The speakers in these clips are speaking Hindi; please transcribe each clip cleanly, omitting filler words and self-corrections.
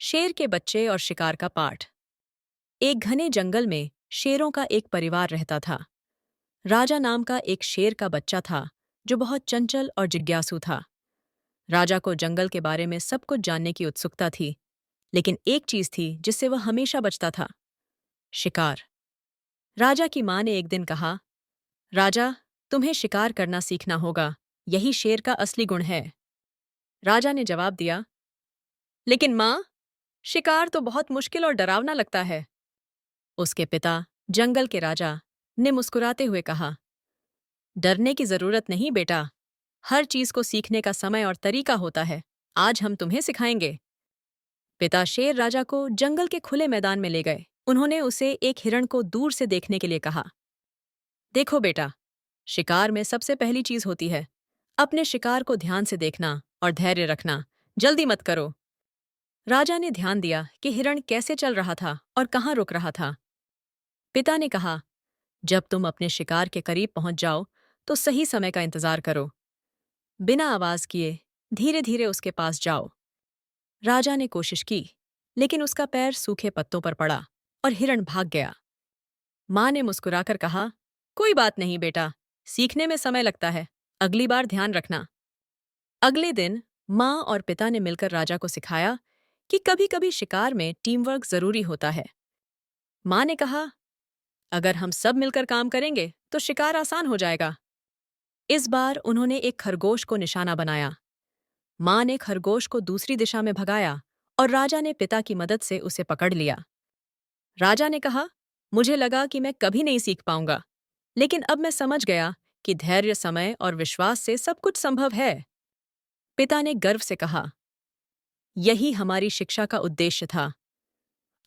शेर के बच्चे और शिकार का पाठ। एक घने जंगल में शेरों का एक परिवार रहता था। राजा नाम का एक शेर का बच्चा था जो बहुत चंचल और जिज्ञासु था। राजा को जंगल के बारे में सब कुछ जानने की उत्सुकता थी, लेकिन एक चीज थी जिससे वह हमेशा बचता था, शिकार। राजा की माँ ने एक दिन कहा, राजा, तुम्हें शिकार करना सीखना होगा, यही शेर का असली गुण है। राजा ने जवाब दिया, लेकिन माँ, शिकार तो बहुत मुश्किल और डरावना लगता है। उसके पिता, जंगल के राजा, ने मुस्कुराते हुए कहा, डरने की जरूरत नहीं बेटा, हर चीज को सीखने का समय और तरीका होता है। आज हम तुम्हें सिखाएंगे। पिता शेर राजा को जंगल के खुले मैदान में ले गए। उन्होंने उसे एक हिरण को दूर से देखने के लिए कहा, देखो बेटा, शिकार में सबसे पहली चीज होती है अपने शिकार को ध्यान से देखना और धैर्य रखना। जल्दी मत करो। राजा ने ध्यान दिया कि हिरण कैसे चल रहा था और कहाँ रुक रहा था। पिता ने कहा, जब तुम अपने शिकार के करीब पहुंच जाओ तो सही समय का इंतजार करो। बिना आवाज किए धीरे धीरे उसके पास जाओ। राजा ने कोशिश की, लेकिन उसका पैर सूखे पत्तों पर पड़ा और हिरण भाग गया। माँ ने मुस्कुराकर कहा, कोई बात नहीं बेटा, सीखने में समय लगता है, अगली बार ध्यान रखना। अगले दिन माँ और पिता ने मिलकर राजा को सिखाया कि कभी कभी शिकार में टीम वर्क जरूरी होता है। माँ ने कहा, अगर हम सब मिलकर काम करेंगे तो शिकार आसान हो जाएगा। इस बार उन्होंने एक खरगोश को निशाना बनाया। माँ ने खरगोश को दूसरी दिशा में भगाया और राजा ने पिता की मदद से उसे पकड़ लिया। राजा ने कहा, मुझे लगा कि मैं कभी नहीं सीख पाऊंगा, लेकिन अब मैं समझ गया कि धैर्य, समय और विश्वास से सब कुछ संभव है। पिता ने गर्व से कहा, यही हमारी शिक्षा का उद्देश्य था।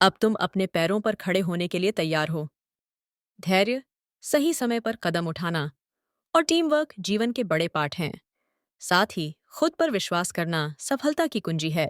अब तुम अपने पैरों पर खड़े होने के लिए तैयार हो। धैर्य, सही समय पर कदम उठाना और टीम वर्क जीवन के बड़े पाठ हैं। साथ ही खुद पर विश्वास करना सफलता की कुंजी है।